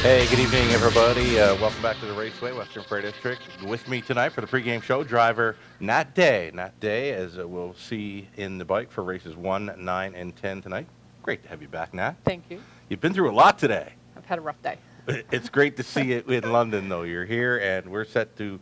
Hey, good evening, everybody. Welcome back to the Raceway, Western Freight District. With me tonight for the pregame show, driver Nat Day. Nat Day, as we'll see in the bike for races 1, 9, and 10 tonight. Great to have you back, Nat. Thank you. You've been through a lot today. I've had a rough day. It's great to see you in London, though. You're here, and we're set to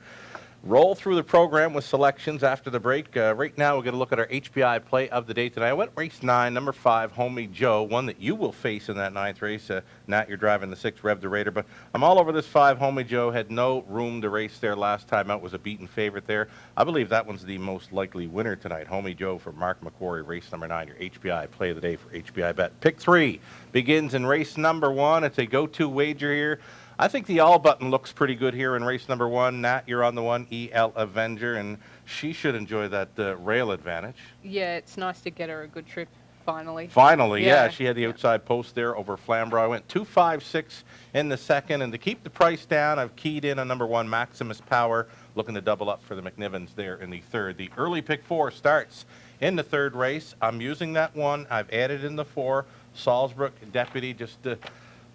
roll through the program with selections after the break. Right now, we're going to look at our HPI play of the day tonight. I went race 9, number 5, Homie Joe, one that you will face in that 9th race. Nat, you're driving the 6, Rev the Raider, but I'm all over this 5, Homie Joe. Had no room to race there last time out, was a beaten favorite there. I believe that one's the most likely winner tonight. Homie Joe for Mark McQuarrie, race number 9, your HPI play of the day for HPI Bet. Pick 3 begins in race number 1. It's a go-to wager here. I think the all button looks pretty good here in race number 1. Nat, you're on the 1, EL Avenger, and she should enjoy that rail advantage. Yeah, it's nice to get her a good trip finally. Finally, yeah. She had the outside post there over Flamborough. I went 2.56 in the second, and to keep the price down, I've keyed in on number 1, Maximus Power, looking to double up for the McNivens there in the 3rd. The early pick 4 starts in the 3rd race. I'm using that one. I've added in the 4, Salzbrook Deputy, just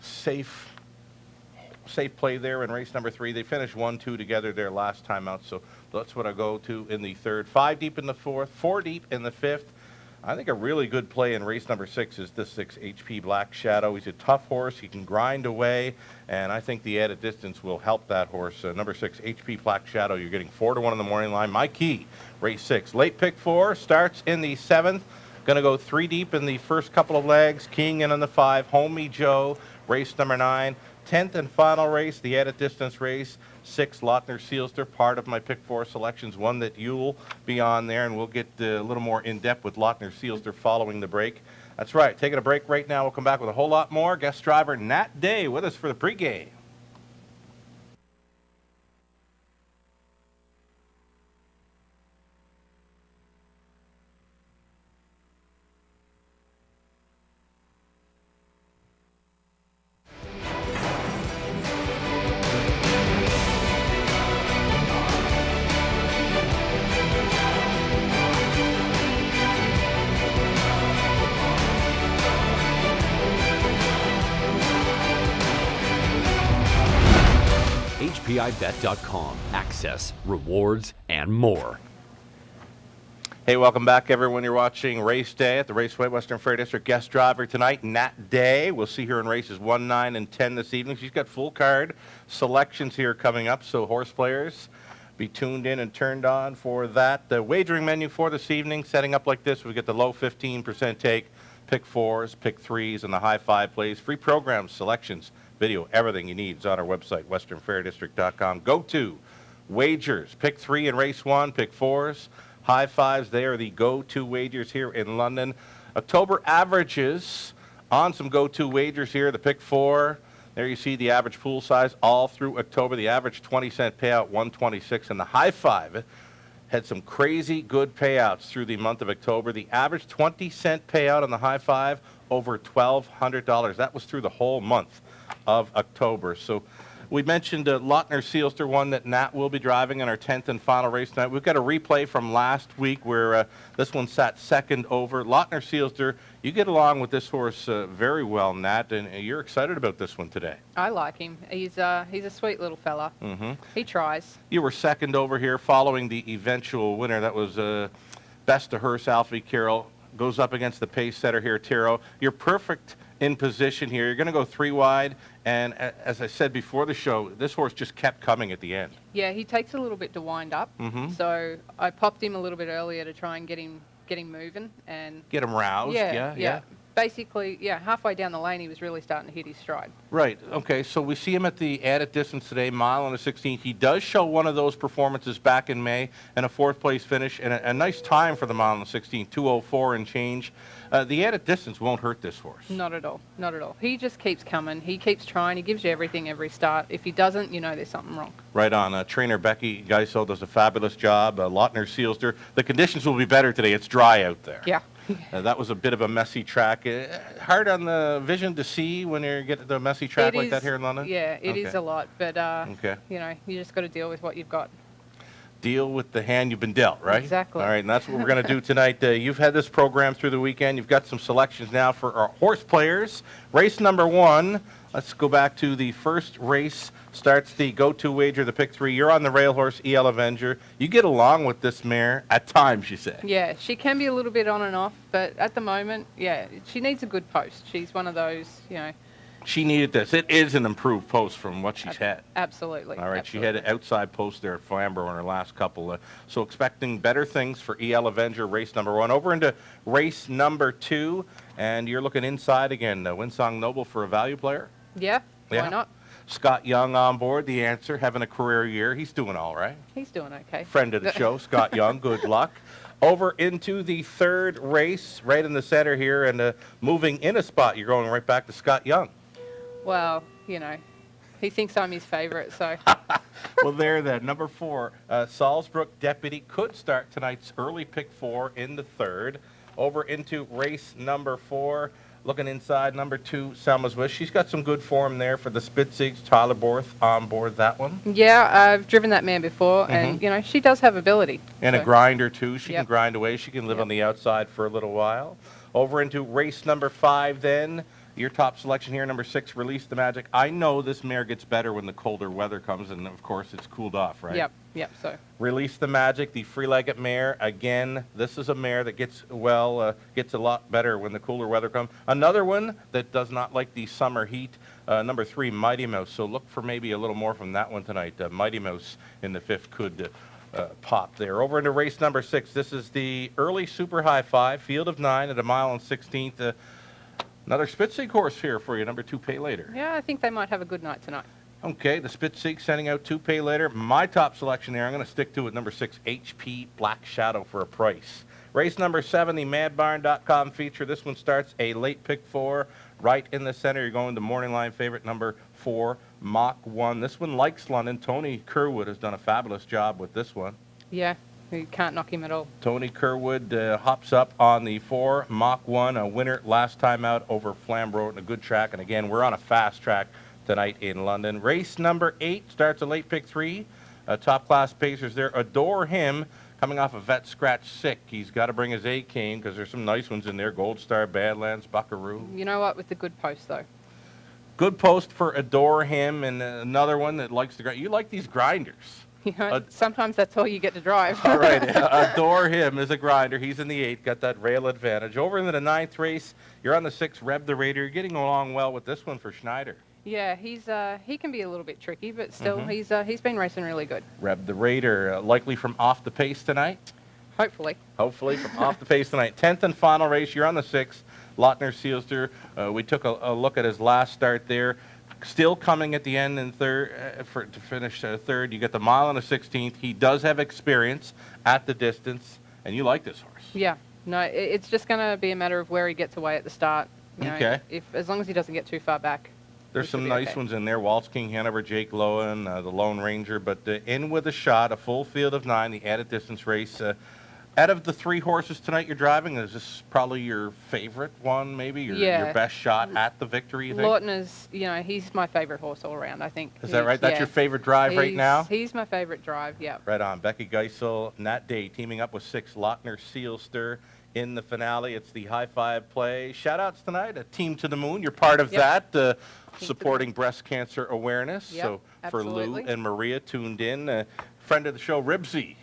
safe play there in race number 3. They finished 1-2 together there last time out, so that's what I go to in the 3rd. 5 deep in the 4th, 4 deep in the 5th. I think a really good play in race number 6 is this 6, HP Black Shadow. He's a tough horse. He can grind away, and I think the added distance will help that horse. Number 6, HP Black Shadow, you're getting 4-1 on the morning line. My key, race 6. Late pick 4 starts in the 7th. Going to go 3 deep in the first couple of legs. Keying in on the 5, Homie Joe, race number 9. 10th and final race, the added distance race, 6, Lochner Sealster, part of my pick 4 selections, one that you'll be on there, and we'll get a little more in-depth with Lochner Sealster following the break. That's right, taking a break right now. We'll come back with a whole lot more. Guest driver Nat Day with us for the pregame. HPIBet.com. Access, rewards, and more. Hey, welcome back, everyone. You're watching Race Day at the Raceway, Western Freight District. Guest driver tonight, Nat Day. We'll see her in races 1, 9, and 10 this evening. She's got full card selections here coming up, so horse players, be tuned in and turned on for that. The wagering menu for this evening, setting up like this. We get the low 15% take, pick 4s, pick 3s, and the high 5 plays. Free programs, selections, video, everything you need is on our website, westernfairdistrict.com. Go to wagers. Pick 3 in race 1, pick 4s, high 5s. They are the go-to wagers here in London. October averages on some go-to wagers here. The pick 4, there you see the average pool size all through October. The average 20-cent payout, 126, and the high 5 had some crazy good payouts through the month of October. The average 20-cent payout on the high 5, over $1,200. That was through the whole month of October. So we mentioned Lochner Sealster, one that Nat will be driving in our 10th and final race tonight. We've got a replay from last week where this one sat second over. Lochner Sealster, you get along with this horse very well, Nat, and you're excited about this one today. I like him. He's a sweet little fella. Mm-hmm. He tries. You were second over here following the eventual winner. That was Best to Hearse, Alfie Carroll. Goes up against the pace setter here, Tiro. You're perfect in position here. You're going to go 3 wide, and as I said before the show, this horse just kept coming at the end. Yeah, he takes a little bit to wind up. Mm-hmm. So I popped him a little bit earlier to try and get him moving and get him roused. Yeah. Basically, halfway down the lane, he was really starting to hit his stride. Right. Okay. So we see him at the added distance today, mile and a 16th. He does show one of those performances back in May and a 4th place finish and a nice time for the mile and the 16th, 2:04 and change. The added distance won't hurt this horse. Not at all. Not at all. He just keeps coming. He keeps trying. He gives you everything every start. If he doesn't, you know there's something wrong. Right on. Trainer Becky Geisel does a fabulous job. Lochner Sealster. The conditions will be better today. It's dry out there. Yeah. That was a bit of a messy track. Hard on the vision to see when you get the messy track like that here in London? Yeah, it is a lot. But, okay. You just got to deal with what you've got. Deal with the hand you've been dealt, right? Exactly. All right, and that's what we're going to do tonight. You've had this program through the weekend. You've got some selections now for our horse players. Race number 1, Let's go back to the first race. Starts the go-to wager, the pick 3. You're on the rail horse, EL Avenger. You get along with this mare at times, you say. Yeah, she can be a little bit on and off, but at the moment, yeah, she needs a good post. She's one of those, She needed this. It is an improved post from what she's had. Absolutely. All right, absolutely. she had an outside post there at Flamborough in her last couple. So expecting better things for EL Avenger, race number 1. Over into race number 2, and you're looking inside again. Winsong Noble for a value player. Yeah, Yeah. why not? Scott Young on board, the answer, having a career year. He's doing all right. He's doing okay. Friend of the show, Scott Young, good luck. Over into the third race, right in the center here, and moving in a spot, you're going right back to Scott Young. Well, he thinks I'm his favorite, so. Well, there then. Number 4, Salisbrook Deputy could start tonight's early pick 4 in the third. Over into race number 4. Looking inside, number 2, Selma's Wish. She's got some good form there for the Spitzigs. Tyler Borth on board that one. Yeah, I've driven that mare before, and, she does have ability. And so. a grinder, too. She can Yep. grind away. She can live Yep. on the outside for a little while. Over into race number 5 then. Your top selection here, number 6, Release the Magic. I know this mare gets better when the colder weather comes, and, of course, it's cooled off, right? Yep, so. Release the Magic, the free-legged mare. Again, this is a mare that gets a lot better when the cooler weather comes. Another one that does not like the summer heat, number 3, Mighty Mouse. So look for maybe a little more from that one tonight. Mighty Mouse in the 5th could pop there. Over into race number 6. This is the early super high 5, field of 9 at a mile and 16th. Another Spitzig horse here for you, number 2, Pay Later. Yeah, I think they might have a good night tonight. Okay, the Spitzig sending out 2 Pay Later. My top selection there, I'm going to stick to it, number 6, HP Black Shadow for a price. Race number 7, the MadBarn.com feature. This one starts a late pick 4 right in the center. You're going to morning line favorite number 4, Mach 1. This one likes London. Tony Kerwood has done a fabulous job with this one. Yeah, you can't knock him at all. Tony Kerwood hops up on the 4, Mach 1, a winner last time out over Flamborough in a good track. And again, we're on a fast track tonight in London. Race number 8 starts a late pick 3. Top class pacers there. Adore Him, coming off a vet scratch sick. He's got to bring his A cane because there's some nice ones in there. Gold Star, Badlands, Buckaroo. You know what, with the good post, though. Good post for Adore Him, and another one that likes to grind. You like these grinders. Sometimes that's all you get to drive. All right, Adore Him is a grinder. He's in the 8th, got that rail advantage. Over into the 9th race, you're on the 6th, Reb the Raider. You're getting along well with this one for Schneider. Yeah, he can be a little bit tricky, but still, he's been racing really good. Reb the Raider, likely from off the pace tonight. Hopefully. Hopefully from off the pace tonight. 10th and final race, you're on the 6th, Lautner Seelster. We took a look at his last start there. Still coming at the end in third to finish third. You get the mile and a 16th. He does have experience at the distance, and you like this horse. Yeah. No, it's just going to be a matter of where he gets away at the start. Okay. As long as he doesn't get too far back. There's some nice ones in there. Waltz King Hanover, Jake Lowen, the Lone Ranger, but in with a shot, a full field of 9, the added distance race. Out of the 3 horses tonight you're driving, is this probably your favorite one, maybe? Your best shot at the victory, you think? Lawton is, he's my favorite horse all around, I think. Is that right? That's your favorite drive right now? He's my favorite drive, yeah. Right on. Becky Geisel, Nat Day, teaming up with 6, Lautner Seelster in the finale. It's the high five play. Shout-outs tonight, a Team to the Moon. You're part of that, supporting breast cancer awareness. Yep, so for absolutely. Lou and Maria tuned in. Friend of the show, Ribsy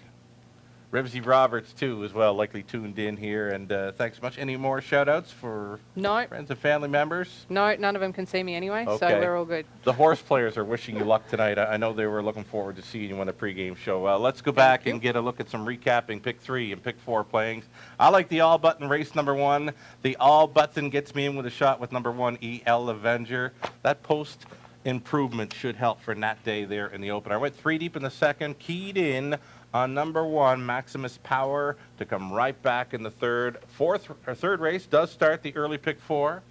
Roberts, too, as well, likely tuned in here. And thanks so much. Any more shout-outs for friends and family members? No, none of them can see me anyway, so Okay. we're all good. The horse players are wishing you luck tonight. I know they were looking forward to seeing you on the pregame show. Let's go back and get a look at some recapping pick 3 and pick 4 playings. I like the all-button race number 1. The all-button gets me in with a shot with number 1, EL Avenger. That post improvement should help for Nat Day there in the opener. I went 3 deep in the second, keyed in on number 1, Maximus Power, to come right back in the third. Third race does start the early pick 4.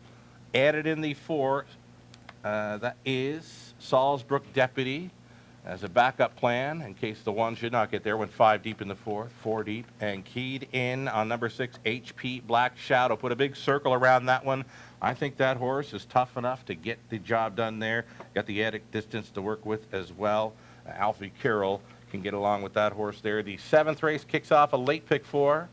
Added in the 4, that is Salisbrook Deputy as a backup plan in case the 1 should not get there. Went 5 deep in the 4th, 4 deep, and keyed in on number 6, HP Black Shadow. Put a big circle around that one. I think that horse is tough enough to get the job done there. Got the added distance to work with as well. Alfie Carroll can get along with that horse there. The 7th race kicks off a late pick 4.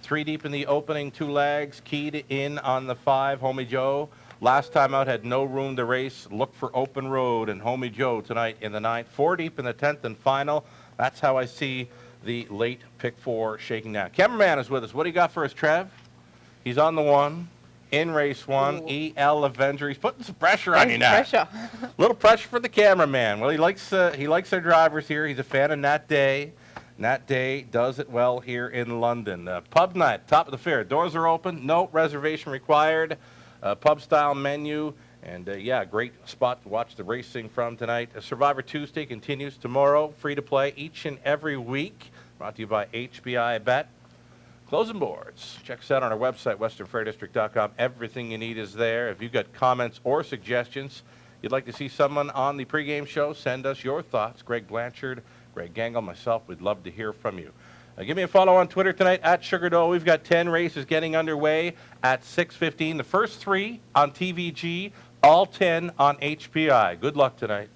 3 deep in the opening 2 legs, keyed in on the 5, Homie Joe. Last time out had no room to race. Look for open road and Homie Joe tonight in the 9th. 4 deep in the 10th and final. That's how I see the late pick 4 shaking down. Cameraman is with us. What do you got for us, Trev? He's on the 1 in race 1. Ooh. EL Avenger. He's putting some pressure on you now. Pressure. Little pressure for the cameraman. Well, he likes our drivers here. He's a fan of Nat Day. Nat Day does it well here in London. Pub night, top of the fair. Doors are open. No reservation required. Pub-style menu. And, great spot to watch the racing from tonight. Survivor Tuesday continues tomorrow. Free to play each and every week. Brought to you by HBI Bet. Closing boards. Check us out on our website, westernfairdistrict.com. Everything you need is there. If you've got comments or suggestions, you'd like to see someone on the pregame show, send us your thoughts. Greg Blanchard, Greg Gangle, myself, we'd love to hear from you. Give me a follow on Twitter tonight, at Sugar Doyle. We've got 10 races getting underway at 6:15. The first 3 on TVG, all 10 on HPI. Good luck tonight.